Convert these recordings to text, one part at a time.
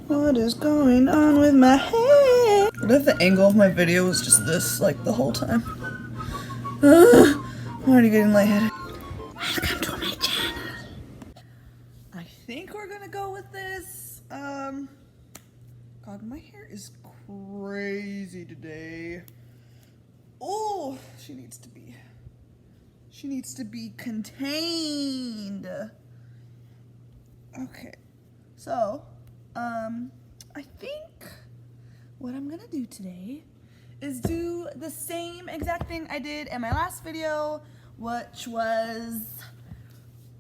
What is going on with my hair? What if the angle of my video was just this, like, the whole time? I'm already getting lightheaded. Welcome to my channel. I think we're gonna go with this. God, my hair is crazy today. Oh, she needs to be contained. Okay, so, I think what I'm gonna do today is do the same exact thing I did in my last video, which was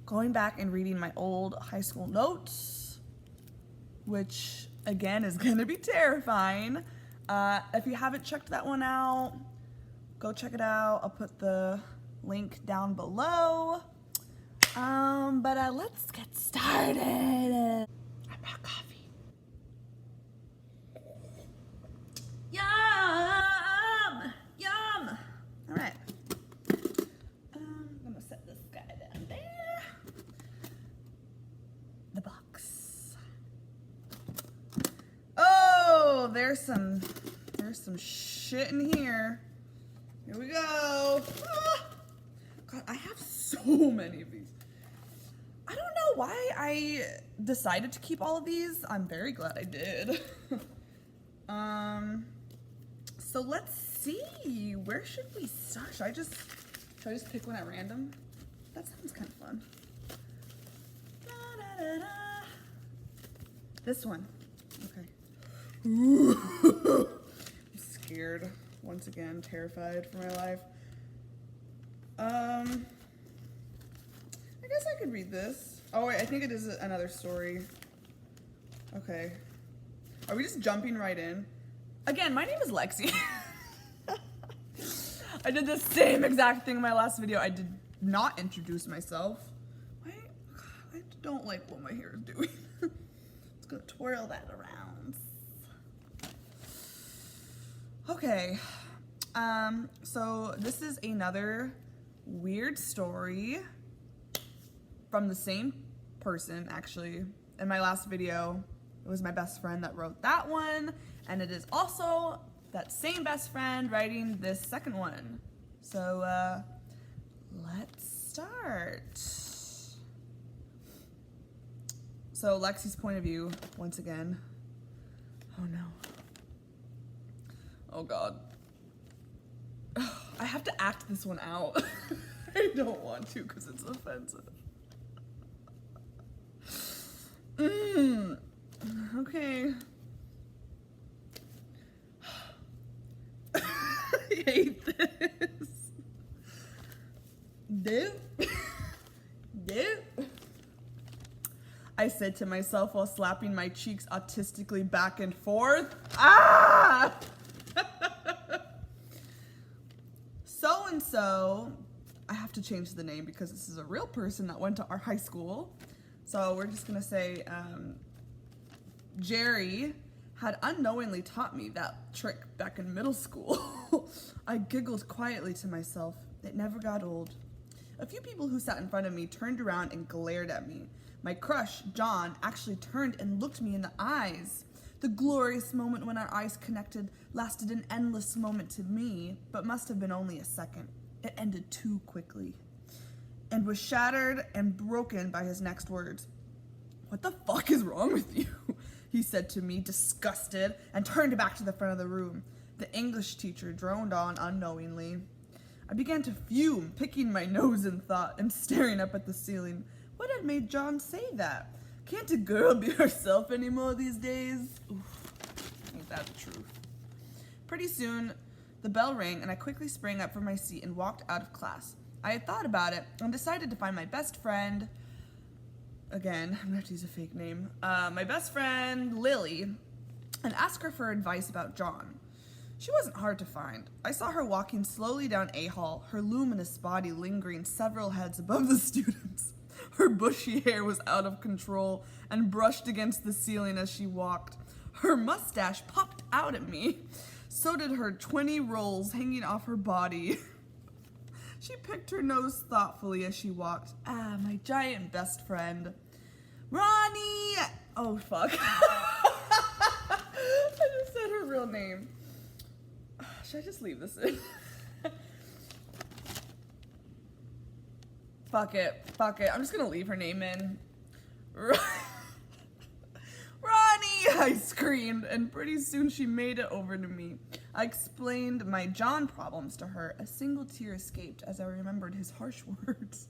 going back and reading my old high school notes, which again is gonna be terrifying. If you haven't checked that one out, go check it out. I'll put the link down below. But let's get started. I brought coffee. Yum! Yum! All right. I'm gonna set this guy down there. The box. Oh, there's some shit in here. Here we go. Ah! God, I have so many of these. I don't know why I decided to keep all of these. I'm very glad I did. So let's see. Where should we start? Should I just pick one at random? That sounds kind of fun. Da, da, da, da. This one. Okay. Ooh. I'm scared. Once again, terrified for my life. I guess I could read this. Oh wait, I think it is another story. Okay. Are we just jumping right in? Again, my name is Lexi. I did the same exact thing in my last video. I did not introduce myself. I don't like what my hair is doing. It's gonna twirl that around. Okay. So this is another weird story from the same person, actually. In my last video, it was my best friend that wrote that one, and it is also that same best friend writing this second one. So, let's start. So, Lexi's point of view, once again. Oh no. Oh God. I have to act this one out. I don't want to because it's offensive. Okay. I hate this. Nope. Nope. I said to myself while slapping my cheeks autistically back and forth. Ah! So-and-so, I have to change the name because this is a real person that went to our high school. So we're just gonna say, Jerry had unknowingly taught me that trick back in middle school. I giggled quietly to myself. It never got old. A few people who sat in front of me turned around and glared at me. My crush, John, actually turned and looked me in the eyes. The glorious moment when our eyes connected lasted an endless moment to me, but must have been only a second. It ended too quickly and was shattered and broken by his next words. "What the fuck is wrong with you?" he said to me, disgusted, and turned back to the front of the room. The English teacher droned on unknowingly. I began to fume, picking my nose in thought and staring up at the ceiling. What had made John say that? Can't a girl be herself anymore these days? Oof, ain't that the truth? Pretty soon, the bell rang and I quickly sprang up from my seat and walked out of class. I had thought about it and decided to find my best friend. Again, I'm gonna have to use a fake name. My best friend, Lily, and ask her for advice about John. She wasn't hard to find. I saw her walking slowly down A Hall, her luminous body lingering several heads above the students. Her bushy hair was out of control and brushed against the ceiling as she walked. Her mustache popped out at me. So did her 20 rolls hanging off her body. She picked her nose thoughtfully as she walked. Ah, my giant best friend. Ronnie! Oh, fuck. real name? Should I just leave this in? Fuck it. I'm just gonna leave her name in. Ronnie, I screamed, and pretty soon she made it over to me. I explained my John problems to her. A single tear escaped as I remembered his harsh words.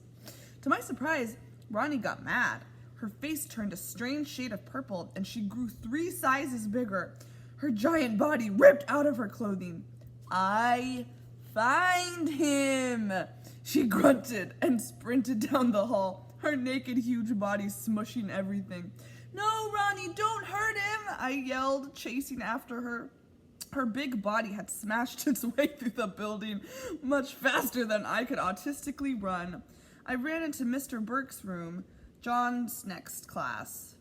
To my surprise, Ronnie got mad. Her face turned a strange shade of purple, and she grew 3 sizes bigger. Her giant body ripped out of her clothing. I find him, she grunted and sprinted down the hall, her naked, huge body smushing everything. No, Ronnie, don't hurt him, I yelled, chasing after her. Her big body had smashed its way through the building much faster than I could autistically run. I ran into Mr. Burke's room, John's next class.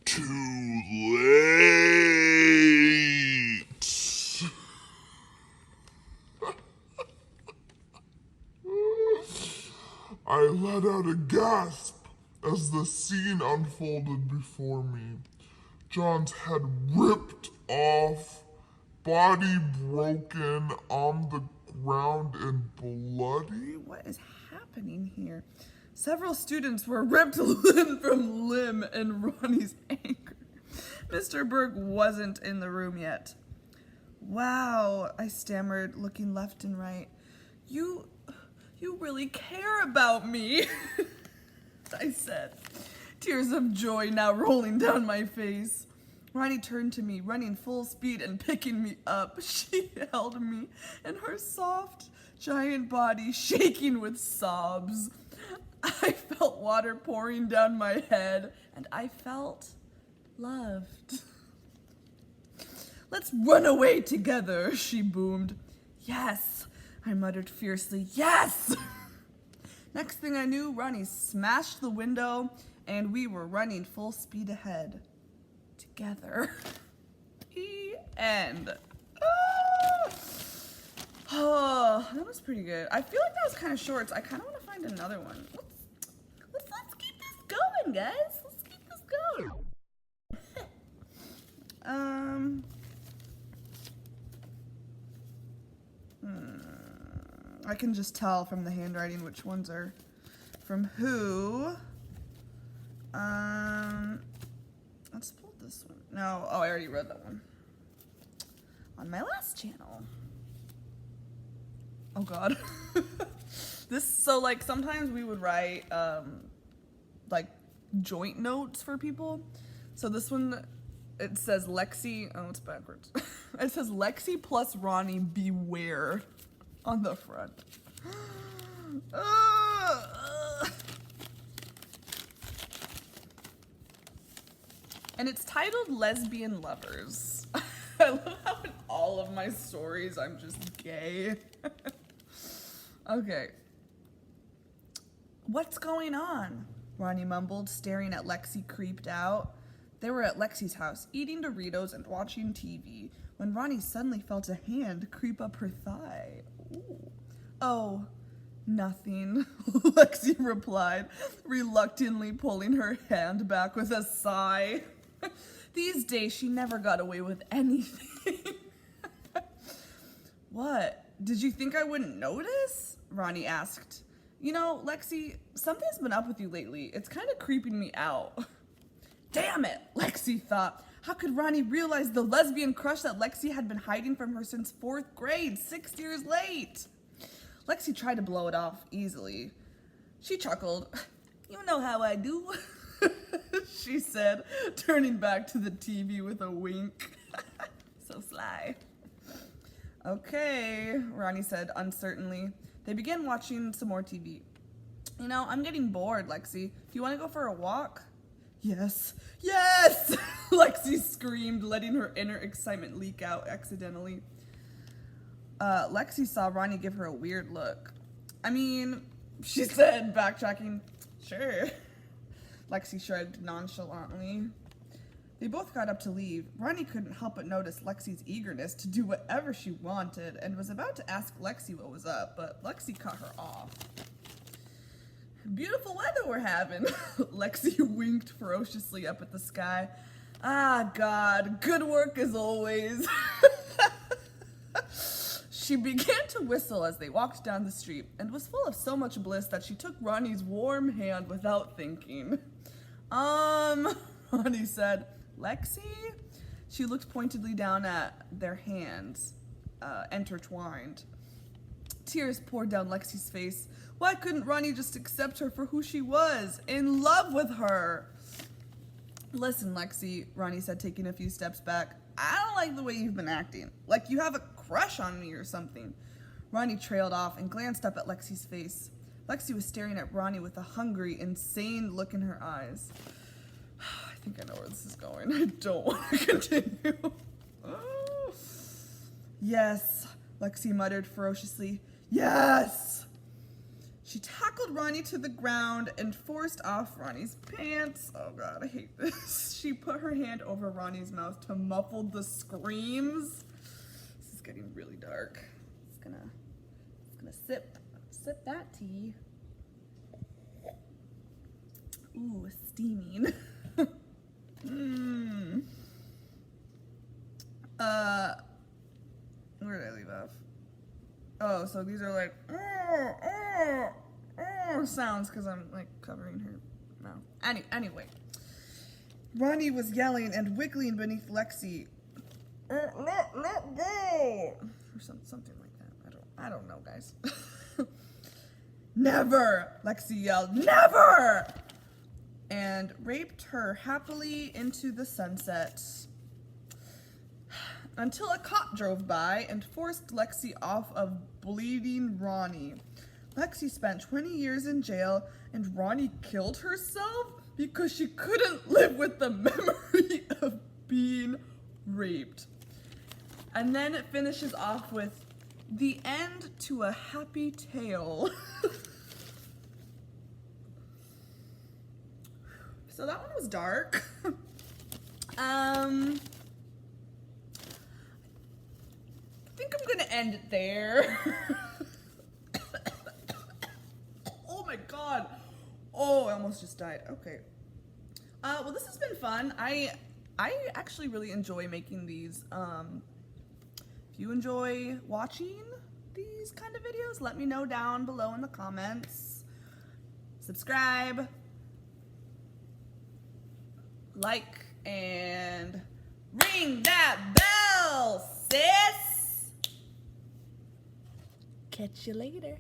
Too late. I let out a gasp as the scene unfolded before me. John's head ripped off, body broken, on the ground and bloody. What is happening here? Several students were ripped limb from limb in Ronnie's anger. Mr. Burke wasn't in the room yet. Wow, I stammered, looking left and right. You really care about me, I said, tears of joy now rolling down my face. Ronnie turned to me, running full speed and picking me up. She held me, and her soft, giant body shaking with sobs. I felt water pouring down my head, and I felt loved. Let's run away together, she boomed. Yes, I muttered fiercely, yes! Next thing I knew, Ronnie smashed the window, and we were running full speed ahead. Together. The end. Oh, that was pretty good. I feel like that was kind of short, so I kind of want to find another one. Let's keep this going, guys. Let's keep this going. I can just tell from the handwriting which ones are from who. Let's pull this one. No, I already read that one. On my last channel. Oh God. So like sometimes we would write like joint notes for people. So this one, it says Lexi, oh it's backwards. It says Lexi plus Ronnie beware on the front. And it's titled Lesbian Lovers. I love how in all of my stories I'm just gay. Okay. What's going on? Ronnie mumbled, staring at Lexi creeped out. They were at Lexi's house, eating Doritos and watching TV, when Ronnie suddenly felt a hand creep up her thigh. Ooh. Oh, nothing, Lexi replied, reluctantly pulling her hand back with a sigh. These days, she never got away with anything. What? Did you think I wouldn't notice? Ronnie asked. You know, Lexi, something's been up with you lately. It's kind of creeping me out. Damn it, Lexi thought. How could Ronnie realize the lesbian crush that Lexi had been hiding from her since 4th grade, 6 years late? Lexi tried to blow it off easily. She chuckled. You know how I do, she said, turning back to the TV with a wink. So sly. Okay, Ronnie said uncertainly. They began watching some more TV. You know, I'm getting bored, Lexi. Do you want to go for a walk? Yes, yes! Lexi screamed, letting her inner excitement leak out accidentally. Lexi saw Ronnie give her a weird look. I mean, she said, backtracking, sure. Lexi shrugged nonchalantly. They both got up to leave. Ronnie couldn't help but notice Lexi's eagerness to do whatever she wanted and was about to ask Lexi what was up, but Lexi cut her off. Beautiful weather we're having. Lexi winked ferociously up at the sky. Ah, God, good work as always. She began to whistle as they walked down the street and was full of so much bliss that she took Ronnie's warm hand without thinking. Ronnie said, Lexi? She looked pointedly down at their hands, intertwined. Tears poured down Lexi's face. Why couldn't Ronnie just accept her for who she was, in love with her? Listen, Lexi, Ronnie said, taking a few steps back. I don't like the way you've been acting. Like you have a crush on me or something. Ronnie trailed off and glanced up at Lexi's face. Lexi was staring at Ronnie with a hungry, insane look in her eyes. I think I know where this is going. I don't want to continue. Yes, Lexi muttered ferociously. Yes! She tackled Ronnie to the ground and forced off Ronnie's pants. Oh God, I hate this. She put her hand over Ronnie's mouth to muffle the screams. This is getting really dark. It's gonna sip that tea. Ooh, steaming. Where did I leave off? Oh, so these are like sounds because I'm like covering her mouth. Anyway, Ronnie was yelling and wiggling beneath Lexi. Let go, or something like that. I don't know, guys. Never, Lexi yelled, never, and raped her happily into the sunset. Until a cop drove by and forced Lexi off of bleeding Ronnie. Lexi spent 20 years in jail, and Ronnie killed herself because she couldn't live with the memory of being raped. And then it finishes off with the end to a happy tale. So that one was dark. I think I'm gonna end it there. Oh my God. Oh, I almost just died. Okay. Well, this has been fun. I actually really enjoy making these. If you enjoy watching these kind of videos, let me know down below in the comments. Subscribe, like, and ring that bell, sis. Catch you later.